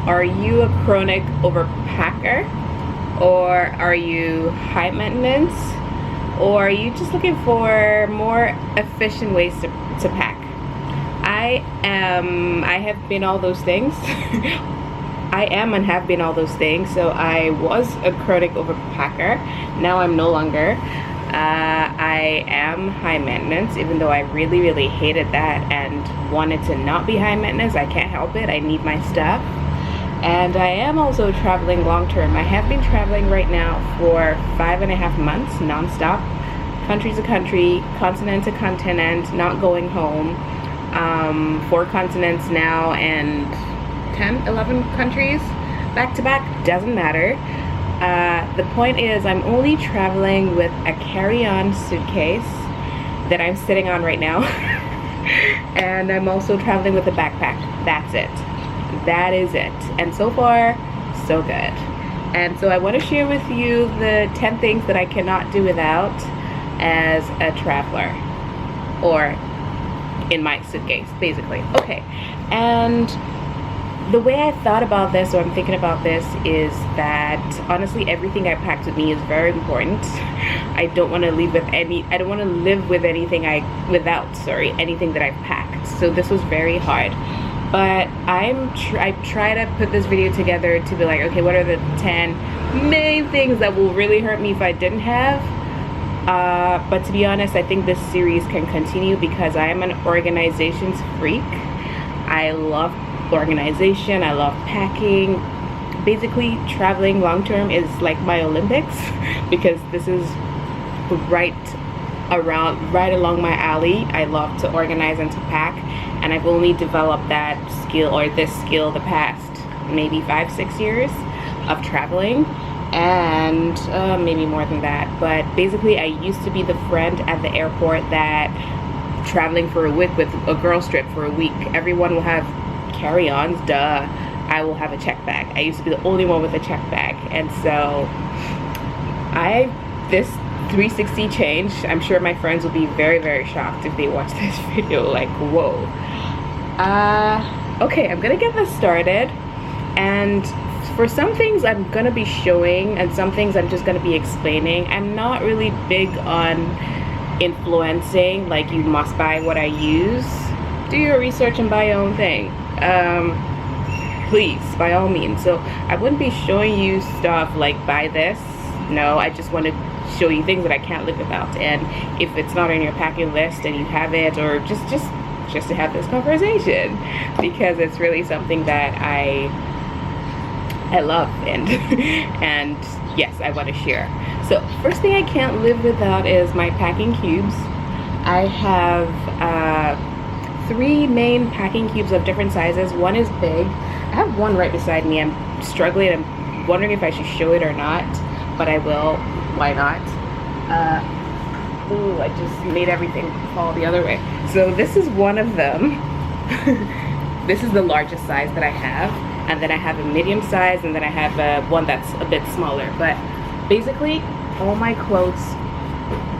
Are you a chronic overpacker? Or are you high maintenance? Or are you just looking for more efficient ways to pack? I have been all those things. I am and have been all those things. So I was a chronic overpacker. Now I'm no longer. I am high maintenance, even though I really hated that and wanted to not be high maintenance. I can't help it. I need my stuff. And I am also traveling long term. I have been traveling right now for 5.5 months non-stop, country to country, continent to continent, not going home. 4 continents now and 10, 11 countries back to back, doesn't matter. The point is I'm only traveling with a carry-on suitcase that I'm sitting on right now. And I'm also traveling with a backpack. That's it. That is it. And so far, so good. And so I want to share with you the 10 things that I cannot do without as a traveler, or in my suitcase, basically. Okay. And the way I thought about this, or I'm thinking about this, is that honestly everything I packed with me is very important. I don't want to leave with I don't want to live with anything anything that I've packed. So this was very hard. But I try to put this video together to be like, okay, what are the 10 main things that will really hurt me if I didn't have? But to be honest, I think this series can continue because I am an organizations freak. I love organization, I love packing. Basically, traveling long term is like my Olympics because this is right along my alley. I love to organize and to pack, and I've only developed that skill, or this skill, the past maybe 5-6 years of traveling, and maybe more than that. But basically, I used to be the friend at the airport that traveling for a week with a girls trip for a week. Everyone will have carry-ons, duh. I will have a check bag. I used to be the only one with a check bag, and so this 360 change. I'm sure my friends will be very shocked if they watch this video, like, whoa. Okay, I'm gonna get this started, and for some things I'm gonna be showing and some things I'm just gonna be explaining. I'm not really big on influencing, like you must buy what I use. Do your research and buy your own thing, please, by all means. So I wouldn't be showing you stuff like buy this. No, I just want to show you things that I can't live without, and if it's not on your packing list and you have it, or just to have this conversation, because it's really something that I love and and yes, I want to share. So first thing I can't live without is my packing cubes. I have 3 main packing cubes of different sizes. One is big. I have one right beside me. I'm struggling. I'm wondering if I should show it or not, but I will. Why not? Ooh, I just made everything fall the other way. So this is one of them. This is the largest size that I have, and then I have a medium size, and then I have one that's a bit smaller. But basically, all my clothes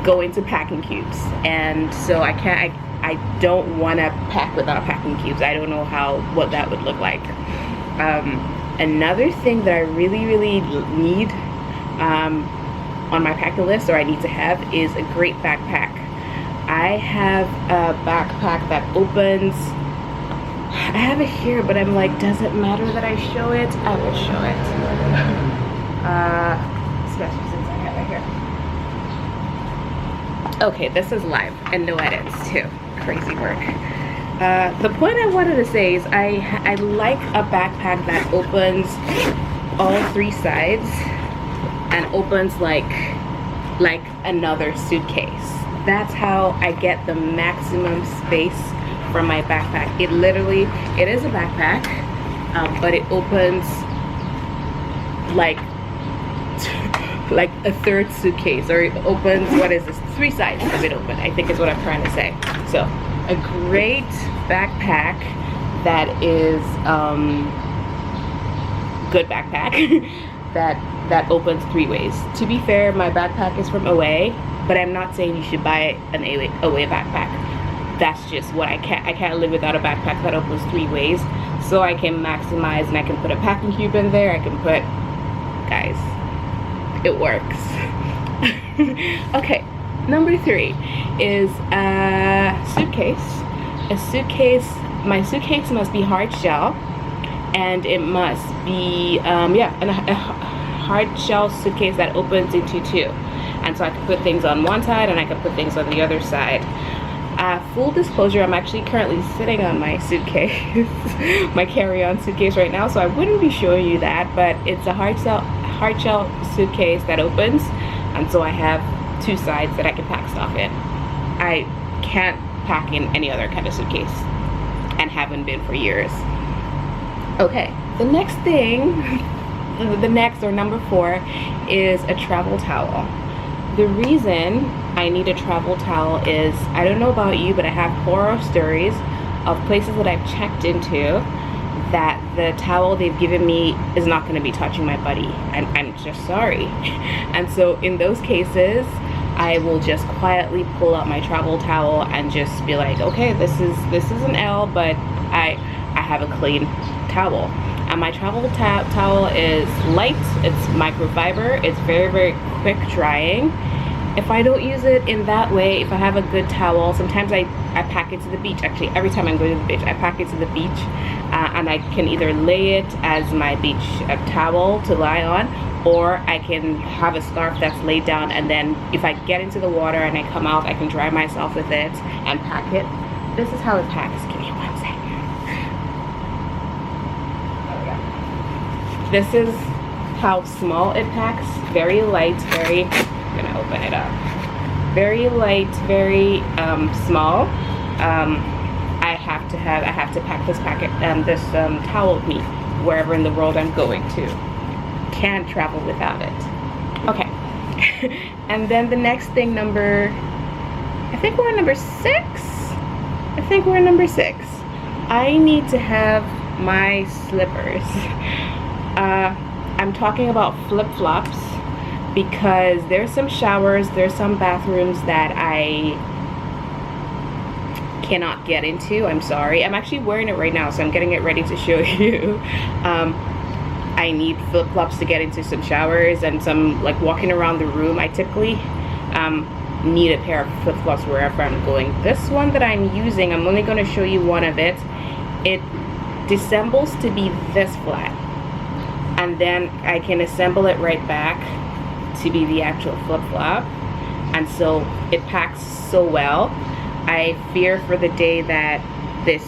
go into packing cubes, and so I don't want to pack without packing cubes. I don't know what that would look like. Another thing that I really need on my packing list, or I need to have, is a great backpack. I have a backpack that opens. I have it here, but I'm like, does it matter that I show it? I will show it. Especially since I have it here. Okay, this is live and no edits too. Crazy work. The point I wanted to say is I like a backpack that opens all 3 sides and opens like another suitcase. That's how I get the maximum space from my backpack. It is a backpack, but it opens like a 3rd suitcase, or it opens, what is this, 3 sides of it open, I think is what I'm trying to say. So a great backpack that is good backpack that opens 3 ways. To be fair, my backpack is from Away, but I'm not saying you should buy an Away backpack. That's just what I can't live without a backpack that opens 3 ways. so I can maximize, and I can put a packing cube in there. I can put, guys, it works. Okay, number 3 is a suitcase. A suitcase, my suitcase must be hard shell, and it must be, a hard shell suitcase that opens into 2. And so I can put things on one side and I can put things on the other side. Full disclosure, I'm actually currently sitting on my suitcase, my carry-on suitcase right now, so I wouldn't be showing you that, but it's a hard shell suitcase that opens, and so I have 2 sides that I can pack stuff in. I can't pack in any other kind of suitcase, and haven't been for years. Okay, the next thing, number 4, is a travel towel. The reason I need a travel towel is, I don't know about you, but I have horror stories of places that I've checked into that the towel they've given me is not going to be touching my body, and I'm just sorry. And so in those cases, I will just quietly pull out my travel towel and just be like, okay, this is an L, but I have a clean towel. And my travel towel is light, it's microfiber, it's very, very quick drying. If I don't use it in that way, if I have a good towel, sometimes I pack it to the beach. Actually, every time I'm going to the beach, I pack it to the beach, and I can either lay it as my beach towel to lie on, or I can have a scarf that's laid down, and then if I get into the water and I come out, I can dry myself with it and pack it. This is how it packs. Give me 1 second. This is how small it packs. Very light, very, I'm gonna open it up. Very light, very small. I have to pack this towel with me wherever in the world I'm going to. Can't travel without it. Okay. And then the next thing, I think we're number 6. I need to have my slippers. I'm talking about flip-flops, because there's some showers, there's some bathrooms that I cannot get into. I'm sorry. I'm actually wearing it right now, so I'm getting it ready to show you. I need flip-flops to get into some showers and some, like, walking around the room. I typically need a pair of flip-flops wherever I'm going. This one that I'm using, I'm only going to show you one of it. It disassembles to be this flat, and then I can assemble it right back to be the actual flip-flop, and so it packs so well. I fear for the day that this,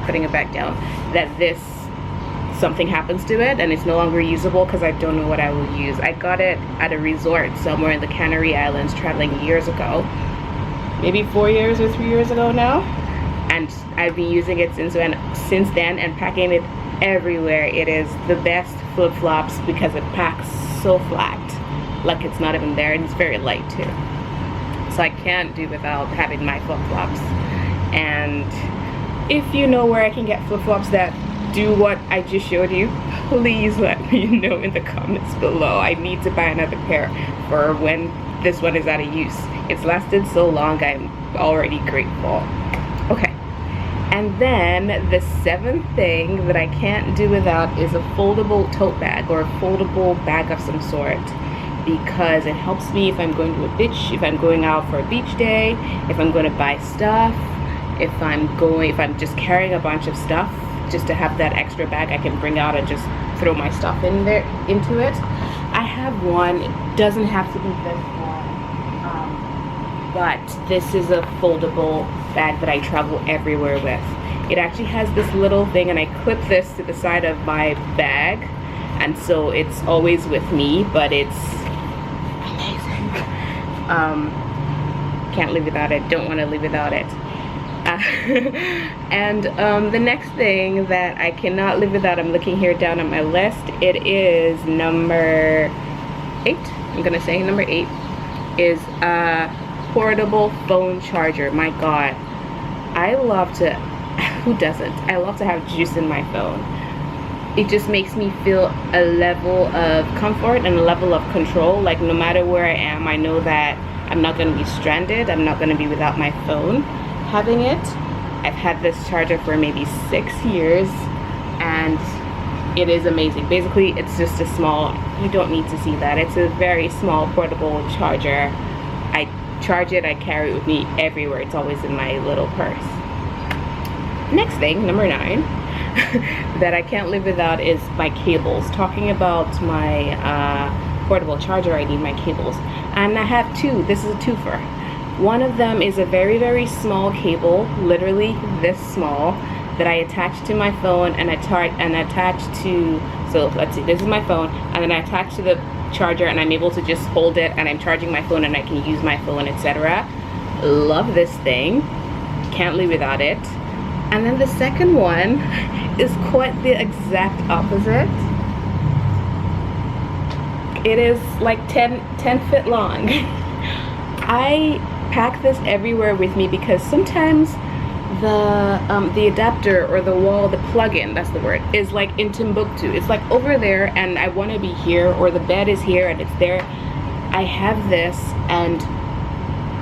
putting it back down, that something happens to it and it's no longer usable, because I don't know what I will use. I got it at a resort somewhere in the Canary Islands traveling years ago, maybe 4 years or 3 years ago now, and I've been using it since then and packing it everywhere. It is the best flip-flops because it packs so flat, like it's not even there, and it's very light too. So I can't do without having my flip-flops. And if you know where I can get flip-flops that do what I just showed you, please let me know in the comments below. I need to buy another pair for when this one is out of use. It's lasted so long, I'm already grateful. Okay. And then the 7th thing that I can't do without is a foldable tote bag, or a foldable bag of some sort, because it helps me if I'm going to a beach, if I'm going out for a beach day, if I'm going to buy stuff, if I'm just carrying a bunch of stuff, just to have that extra bag I can bring out and just throw my stuff into it. I have one. It doesn't have to be this one, but this is a foldable bag that I travel everywhere with. It actually has this little thing, and I clip this to the side of my bag, and so it's always with me, but it's amazing. Can't live without it, don't want to live without it. And the next thing that I cannot live without, I'm looking here down on my list, it is number 8. I'm gonna say number 8 is a portable phone charger. My god, I love to, who doesn't? I love to have juice in my phone. It just makes me feel a level of comfort and a level of control. Like, no matter where I am, I know that I'm not going to be stranded. I'm not going to be without my phone having it. I've had this charger for maybe 6 years, and it is amazing. Basically, it's just a small, you don't need to see that, it's a very small portable charger. I charge it, I carry it with me everywhere. It's always in my little purse. Next thing, number 9, that I can't live without is my cables. Talking about my portable charger, I need my cables. And I have 2. This is a twofer. One of them is a very, very small cable, literally this small, that I attach to my phone and attach to, so let's see, this is my phone, and then I attach to the charger and I'm able to just hold it and I'm charging my phone and I can use my phone, etc. Love this thing. Can't live without it. And then the second one is quite the exact opposite. It is like 10 feet long. I pack this everywhere with me because sometimes the adapter or the wall, the plug-in, that's the word, is like in Timbuktu. It's like over there and I want to be here, or the bed is here and it's there. I have this and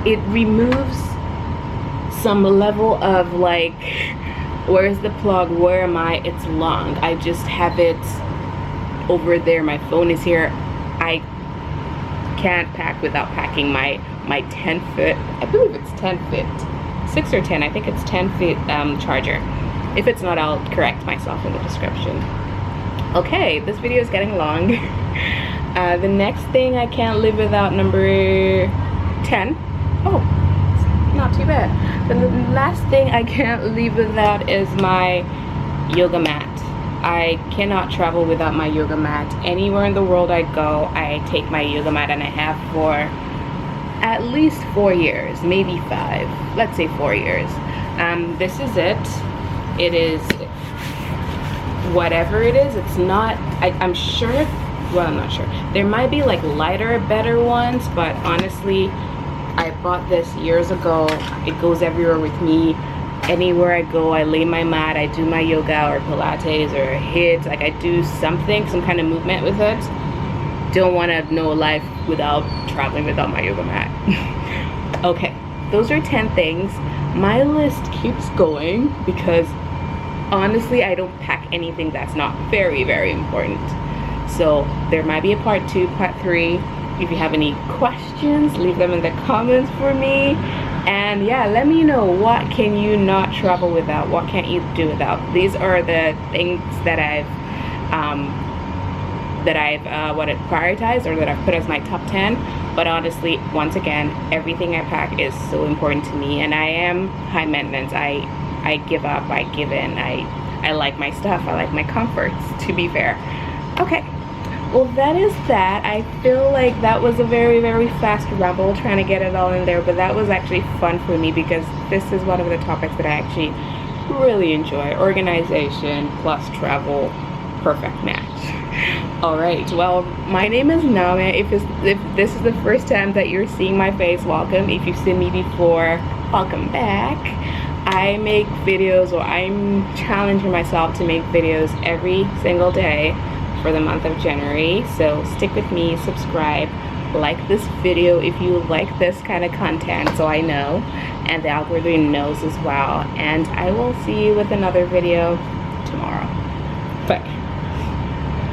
it removes some level of like, where's the plug, where am I? It's long. I just have it over there. My phone is here. I can't pack without packing my 10 foot, I believe it's 10 feet, 6 or 10, I think it's 10 feet charger. If it's not, I'll correct myself in the description. Okay, this video is getting long. The next thing I can't live without, number 10. Oh, not too bad. The last thing I can't live without is my yoga mat. I cannot travel without my yoga mat. Anywhere in the world I go, I take my yoga mat, and I have for at least 4 years, maybe 5. Let's say 4 years. This is it. It is whatever it is. It's not, I'm sure, well, I'm not sure. There might be like lighter, better ones, but honestly, I bought this years ago. It goes everywhere with me. Anywhere I go, I lay my mat, I do my yoga or Pilates or HIIT, like I do something, some kind of movement with it. Don't want to know life without traveling without my yoga mat. Okay, those are 10 things. My list keeps going because honestly, I don't pack anything that's not very, very important. So there might be a part 2, part 3. If you have any questions, leave them in the comments for me. And yeah, let me know, what can you not travel without? What can't you do without? These are the things that I've prioritized, or that I've put as my top 10. But honestly, once again, everything I pack is so important to me, and I am high maintenance. I give up, I give in. I like my stuff, I like my comforts, to be fair. Okay. Well, that is that. I feel like that was a very, very fast ramble trying to get it all in there, but that was actually fun for me because this is one of the topics that I actually really enjoy. Organization plus travel, perfect match. Alright, well, my name is Name. If this is the first time that you're seeing my face, welcome. If you've seen me before, welcome back. I make videos, or I'm challenging myself to make videos every single day for the month of January, so stick with me, subscribe, like this video if you like this kind of content, so I know, and the algorithm knows as well. And I will see you with another video tomorrow. Bye.